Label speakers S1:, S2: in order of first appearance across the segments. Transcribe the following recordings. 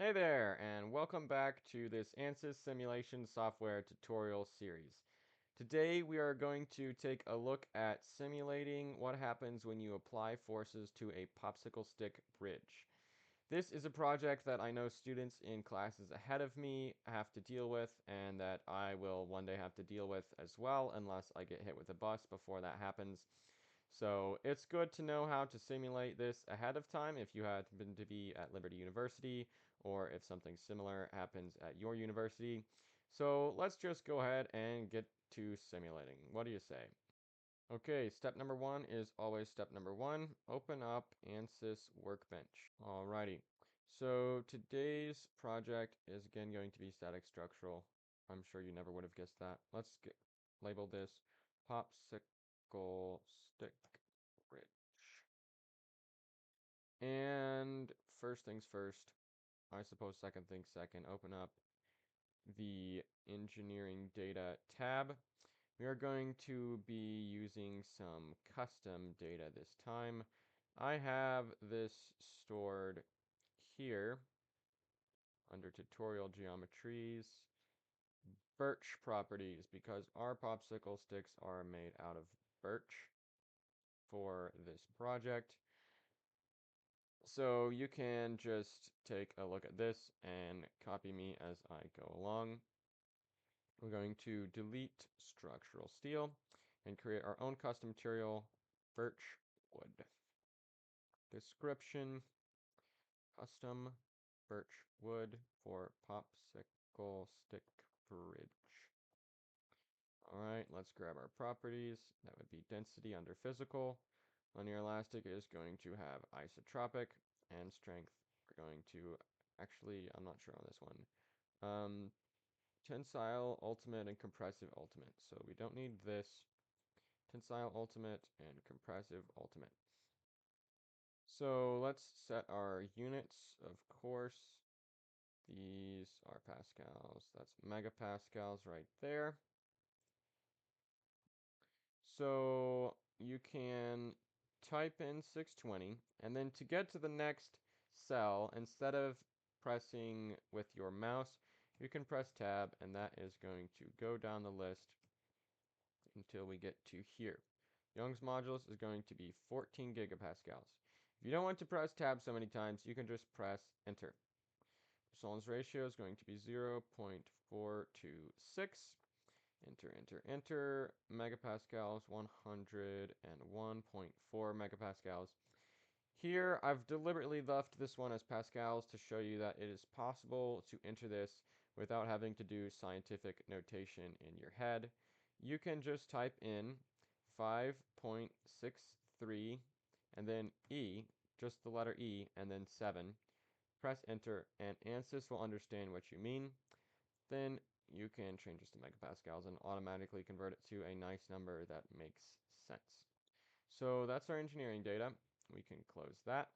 S1: Hey there, and welcome back to this Ansys simulation software tutorial series. Today we are going to take a look at simulating what happens when you apply forces to a popsicle stick bridge. This is a project that I know students in classes ahead of me have to deal with, and that I will one day have to deal with as well, unless I get hit with a bus before that happens. So it's good to know how to simulate this ahead of time if you happen to be at Liberty University or if something similar happens at your university. So let's just go ahead and get to simulating. What do you say? Okay, step number one is always step number one. Open up Ansys Workbench. Alrighty. So today's project is again going to be static structural. I'm sure you never would have guessed that. Let's label this Popsicle stick bridge. And first things first, I suppose second things second, open up the engineering data tab. We are going to be using some custom data this time. I have this stored here under tutorial geometries, birch properties, because our popsicle sticks are made out of birch for this project. So you can just take a look at this and copy me as I go along. We're going to delete structural steel and create our own custom material, birch wood. Description, custom birch wood for popsicle stick bridge. Alright, let's grab our properties. That would be density under physical. Linear elastic is going to have isotropic, and strength we're going to, actually, I'm not sure on this one. Tensile ultimate and compressive ultimate. So we don't need this. Tensile ultimate and compressive ultimate. So let's set our units, of course. These are pascals. That's megapascals right there. So you can type in 620, and then to get to the next cell, instead of pressing with your mouse, you can press tab, and that is going to go down the list until we get to here. Young's modulus is going to be 14 gigapascals. If you don't want to press tab so many times, you can just press enter. Poisson's ratio is going to be 0.426. Enter, enter, enter. Megapascals, 101.4 megapascals. Here, I've deliberately left this one as pascals to show you that it is possible to enter this without having to do scientific notation in your head. You can just type in 5.63 and then E, just the letter E, and then 7. Press enter, and Ansys will understand what you mean. Then you can change this to megapascals and automatically convert it to a nice number that makes sense. So that's our engineering data. We can close that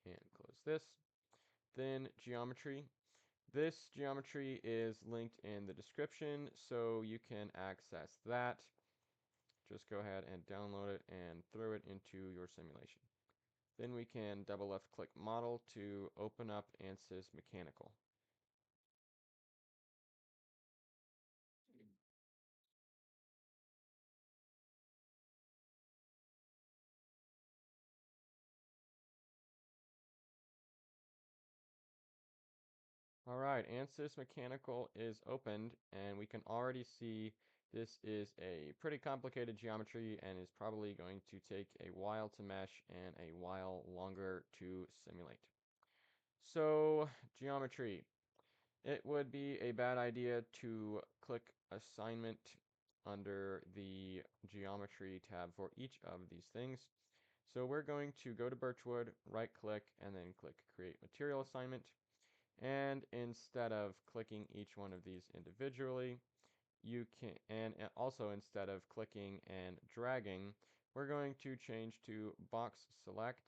S1: and close this. Then geometry. This geometry is linked in the description, so you can access that. Just go ahead and download it and throw it into your simulation. Then we can double left click model to open up Ansys Mechanical. Alright, Ansys Mechanical is opened, and we can already see this is a pretty complicated geometry and is probably going to take a while to mesh and a while longer to simulate. So, geometry. It would be a bad idea to click assignment under the geometry tab for each of these things. So we're going to go to Birchwood, right click, and then click create material assignment. And instead of clicking each one of these individually, you can, and also instead of clicking and dragging, we're going to change to box select,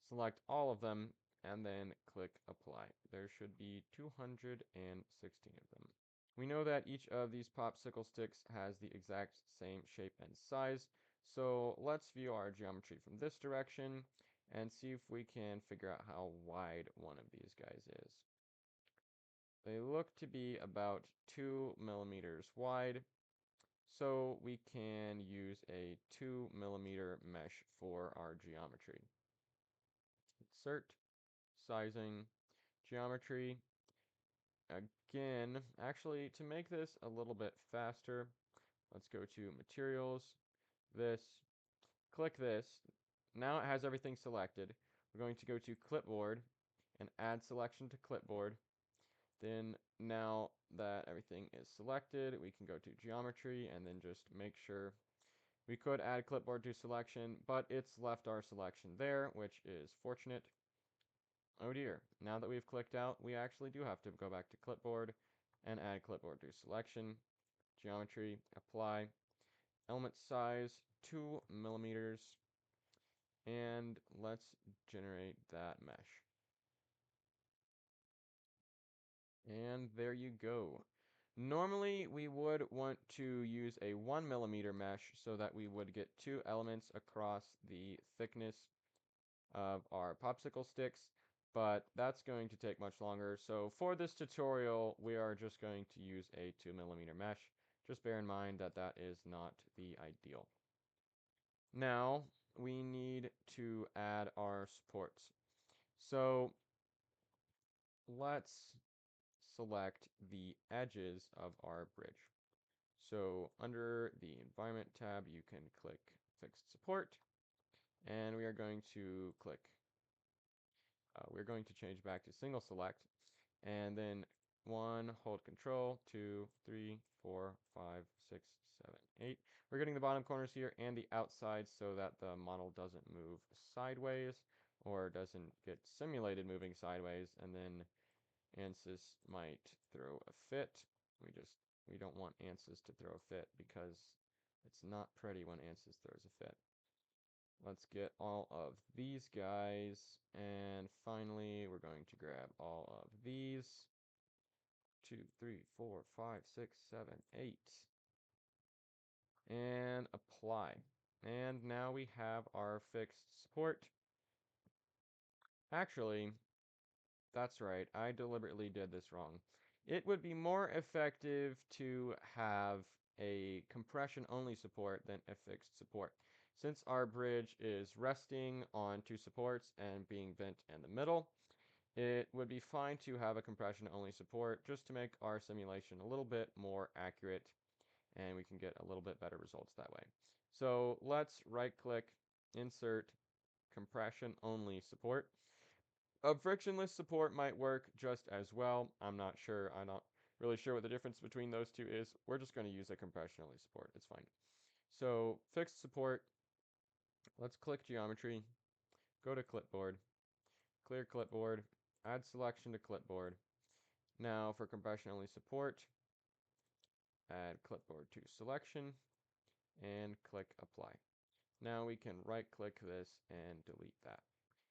S1: select all of them, and then click apply. There should be 216 of them. We know that each of these popsicle sticks has the exact same shape and size, so let's view our geometry from this direction, and see if we can figure out how wide one of these guys is. They look to be about 2 millimeters wide, so we can use a 2 millimeter mesh for our geometry. Insert, sizing, geometry. Again, actually, to make this a little bit faster, let's go to materials, this, click this. Now it has everything selected. We're going to go to clipboard and add selection to clipboard. Then now that everything is selected, we can go to geometry and then just make sure. We could add clipboard to selection, but it's left our selection there, which is fortunate. Oh dear, now that we've clicked out, we actually do have to go back to clipboard and add clipboard to selection, geometry, apply, element size 2 millimeters, and let's generate that mesh. And there you go. Normally, we would want to use a 1 millimeter mesh so that we would get 2 elements across the thickness of our popsicle sticks, but that's going to take much longer. So for this tutorial, we are just going to use a 2 millimeter mesh. Just bear in mind that that is not the ideal. Now, we need to add our supports. So let's select the edges of our bridge. So under the Environment tab, you can click Fixed Support, and we are going to we're going to change back to Single Select, and then 1, hold Control, 2, 3, 4, 5, 6, 7, 8. We're getting the bottom corners here and the outside so that the model doesn't move sideways or doesn't get simulated moving sideways, and then Ansys might throw a fit. We don't want Ansys to throw a fit because it's not pretty when Ansys throws a fit. Let's get all of these guys, and finally we're going to grab all of these. 2, 3, 4, 5, 6, 7, 8. And apply. And now we have our fixed support. Actually, that's right, I deliberately did this wrong. It would be more effective to have a compression-only support than a fixed support. Since our bridge is resting on 2 supports and being bent in the middle, it would be fine to have a compression-only support just to make our simulation a little bit more accurate, and we can get a little bit better results that way. So let's right-click, insert compression-only support. A frictionless support might work just as well. I'm not sure. I'm not really sure what the difference between those two is. We're just going to use a compression-only support. It's fine. So fixed support. Let's click geometry. Go to clipboard. Clear clipboard. Add selection to clipboard. Now for compression-only support, add clipboard to selection and click apply. Now we can right-click this and delete that.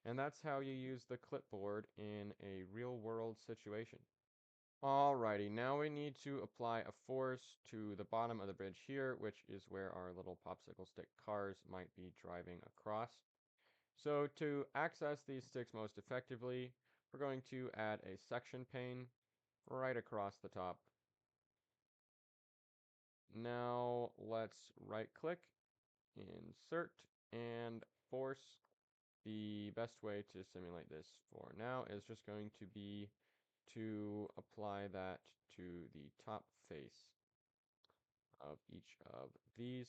S1: And that's how you use the clipboard in a real-world situation. Alrighty, now we need to apply a force to the bottom of the bridge here, which is where our little popsicle stick cars might be driving across. So to access these sticks most effectively, we're going to add a section pane right across the top. Now let's right-click, insert, and force. The best way to simulate this for now is just going to be to apply that to the top face of each of these.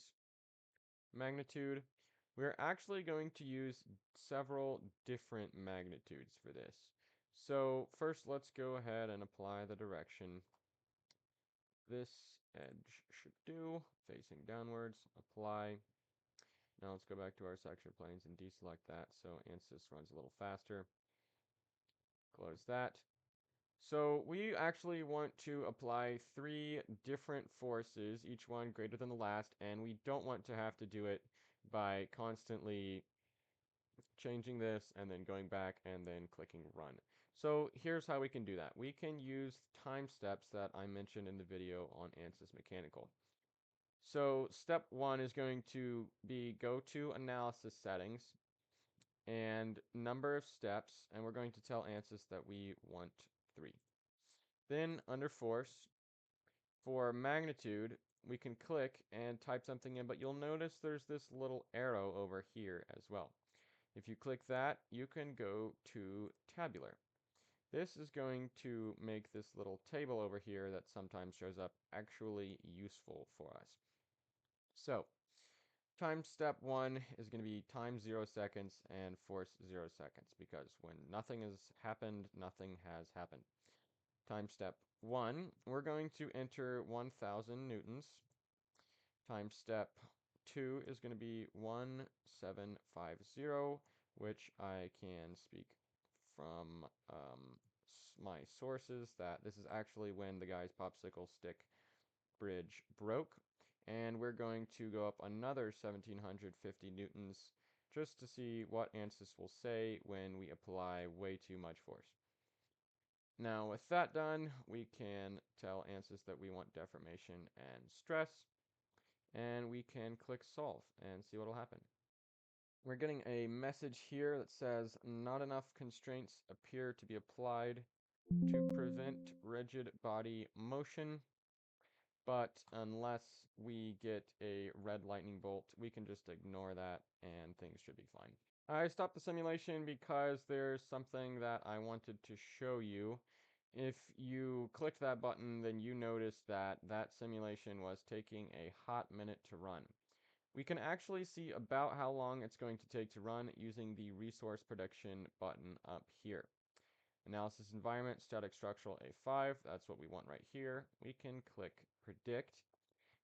S1: Magnitude. We're actually going to use several different magnitudes for this. So first, let's go ahead and apply the direction this edge should do, facing downwards, apply. Now let's go back to our section planes and deselect that so Ansys runs a little faster. Close that. So we actually want to apply 3 different forces, each one greater than the last, and we don't want to have to do it by constantly changing this and then going back and then clicking run. So here's how we can do that. We can use time steps that I mentioned in the video on Ansys Mechanical. So step 1 is going to be go to analysis settings, and number of steps, and we're going to tell Ansys that we want 3. Then under force, for magnitude, we can click and type something in, but you'll notice there's this little arrow over here as well. If you click that, you can go to tabular. This is going to make this little table over here that sometimes shows up actually useful for us. So, time step 1 is going to be time 0 seconds and force 0 seconds, because when nothing has happened, nothing has happened. Time step 1, we're going to enter 1,000 newtons. Time step 2 is going to be 1750, which I can speak from my sources that this is actually when the guy's popsicle stick bridge broke. And we're going to go up another 1750 newtons just to see what Ansys will say when we apply way too much force. Now with that done, we can tell Ansys that we want deformation and stress, and we can click solve and see what will happen. We're getting a message here that says not enough constraints appear to be applied to prevent rigid body motion, but unless we get a red lightning bolt, we can just ignore that and things should be fine. I stopped the simulation because there's something that I wanted to show you. If you clicked that button, then you notice that that simulation was taking a hot minute to run. We can actually see about how long it's going to take to run using the resource prediction button up here. Analysis environment, static structural A5, that's what we want right here. We can click predict,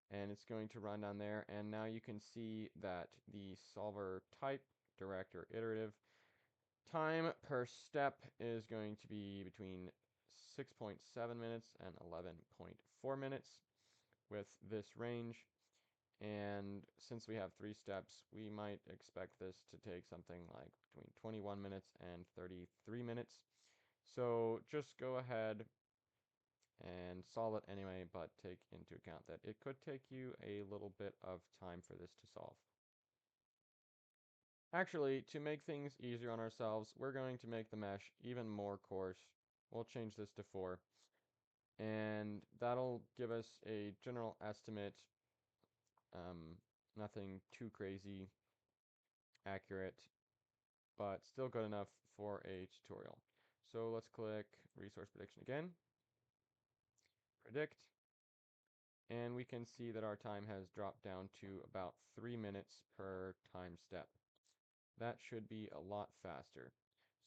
S1: and it's going to run down there, and now you can see that the solver type, direct or iterative, time per step is going to be between 6.7 minutes and 11.4 minutes with this range. And since we have 3 steps, we might expect this to take something like between 21 minutes and 33 minutes. So just go ahead and solve it anyway, but take into account that it could take you a little bit of time for this to solve. Actually, to make things easier on ourselves, we're going to make the mesh even more coarse. We'll change this to 4. And that'll give us a general estimate. Nothing too crazy accurate, but still good enough for a tutorial. So let's click resource prediction again, predict, and we can see that our time has dropped down to about 3 minutes per time step. That should be a lot faster.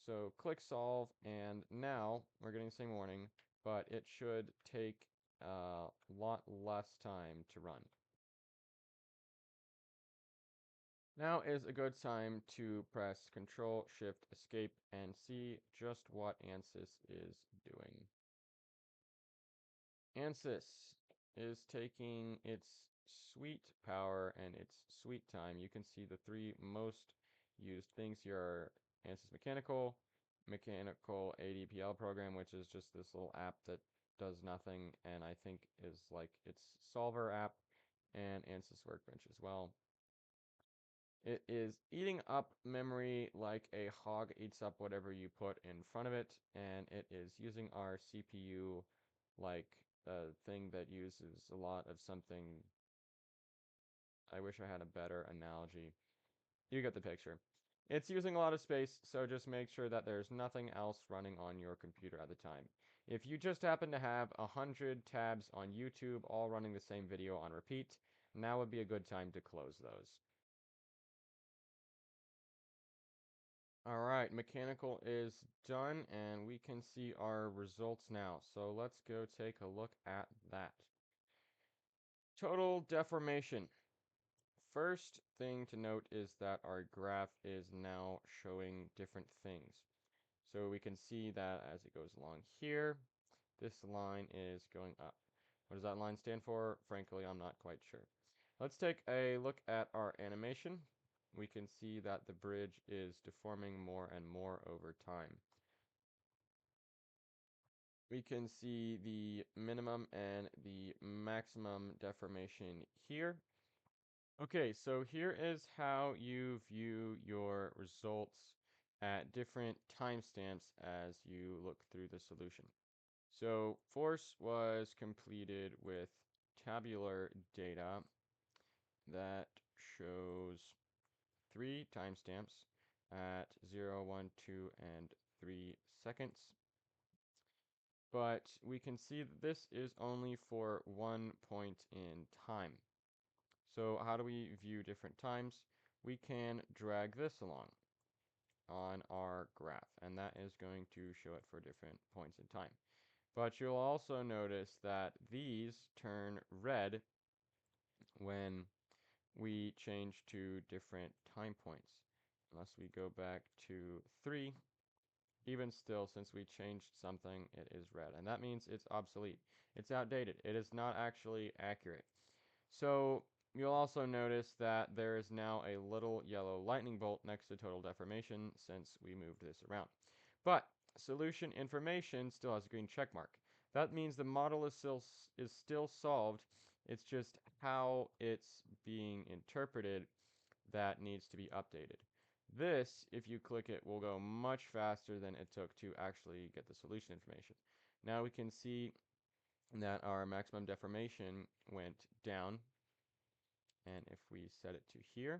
S1: So click solve, and now we're getting the same warning, but it should take a lot less time to run. Now is a good time to press Control, Shift, Escape, and see just what Ansys is doing. Ansys is taking its sweet power and its sweet time. You can see the 3 most used things here are Ansys Mechanical, Mechanical ADPL program, which is just this little app that does nothing, and I think is like its solver app, and Ansys Workbench as well. It is eating up memory like a hog eats up whatever you put in front of it, and it is using our CPU like a thing that uses a lot of something. I wish I had a better analogy. You get the picture. It's using a lot of space, so just make sure that there's nothing else running on your computer at the time. If you just happen to have 100 tabs on YouTube all running the same video on repeat, now would be a good time to close those. Alright, mechanical is done, and we can see our results now. So let's go take a look at that. Total deformation. First thing to note is that our graph is now showing different things. So we can see that as it goes along here, this line is going up. What does that line stand for? Frankly, I'm not quite sure. Let's take a look at our animation. We can see that the bridge is deforming more and more over time. We can see the minimum and the maximum deformation here. Okay, so here is how you view your results at different timestamps as you look through the solution. So force was completed with tabular data that shows 3 timestamps at 0, 1, 2, and 3 seconds. But we can see that this is only for 1 point in time. So how do we view different times? We can drag this along on our graph, and that is going to show it for different points in time. But you'll also notice that these turn red when we change to different time points. Unless we go back to 3, even still, since we changed something, it is red. And that means it's obsolete. It's outdated. It is not actually accurate. So you'll also notice that there is now a little yellow lightning bolt next to total deformation since we moved this around. But solution information still has a green check mark. That means the model is still solved. It's just how it's being interpreted that needs to be updated. This, if you click it, will go much faster than it took to actually get the solution information. Now we can see that our maximum deformation went down. And if we set it to here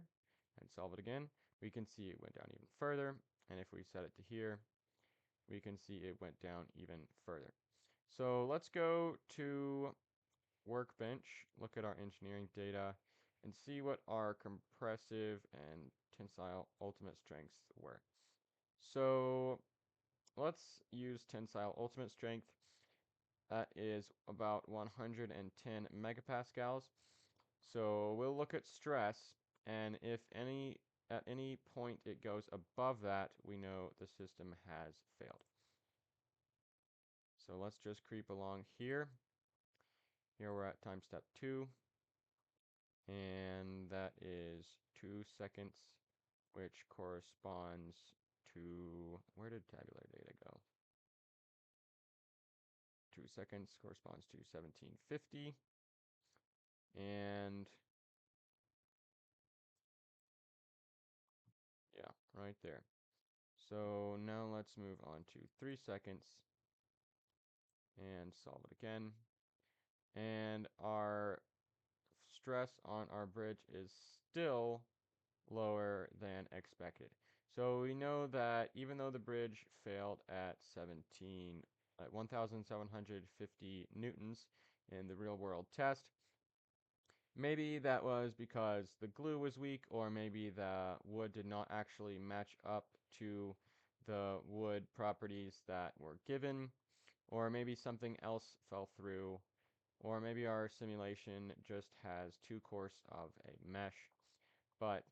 S1: and solve it again, we can see it went down even further. And if we set it to here, we can see it went down even further. So let's go to Workbench, look at our engineering data, and see what our compressive and tensile ultimate strengths were. So let's use tensile ultimate strength. That is about 110 megapascals. So we'll look at stress, and if at any point it goes above that, we know the system has failed. So let's just creep along here. Here we're at time step 2, and that is 2 seconds, which corresponds to, where did tabular data go? 2 seconds corresponds to 1750, and yeah, right there. So now let's move on to 3 seconds and solve it again. And our stress on our bridge is still lower than expected. So we know that even though the bridge failed at 1,750 newtons in the real world test, maybe that was because the glue was weak, or maybe the wood did not actually match up to the wood properties that were given, or maybe something else fell through, or maybe our simulation just has too coarse of a mesh. But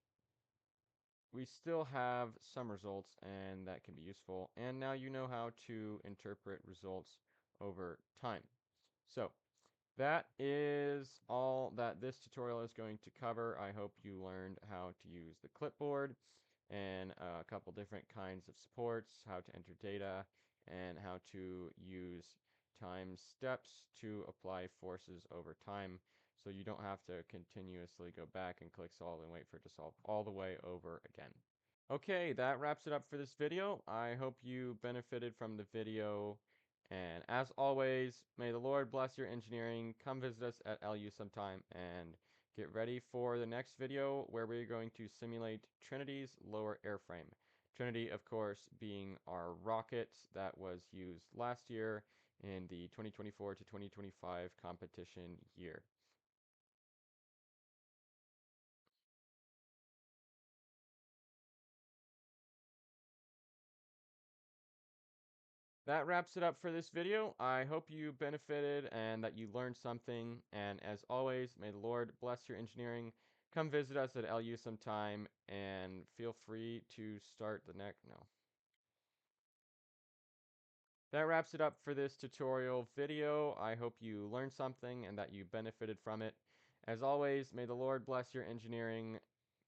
S1: we still have some results, and that can be useful. And now you know how to interpret results over time. So that is all that this tutorial is going to cover. I hope you learned how to use the clipboard and a couple different kinds of supports, how to enter data, and how to use time steps to apply forces over time, so you don't have to continuously go back and click solve and wait for it to solve all the way over again. Okay, that wraps it up for this video. I hope you benefited from the video. And as always, may the Lord bless your engineering. Come visit us at LU sometime and get ready for the next video where we're going to simulate Trinity's lower airframe. Trinity, of course, being our rocket that was used last year in the 2024 to 2025 competition year. That wraps it up for this video. I hope you benefited and that you learned something. And as always, may the Lord bless your engineering. Come visit us at LU sometime and feel free to start the next. No. That wraps it up for this tutorial video. I hope you learned something and that you benefited from it. As always, may the Lord bless your engineering.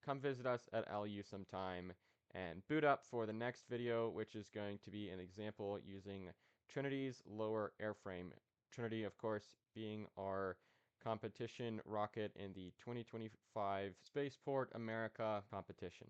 S1: Come visit us at LU sometime and boot up for the next video, which is going to be an example using Trinity's lower airframe. Trinity, of course, being our competition rocket in the 2025 Spaceport America competition.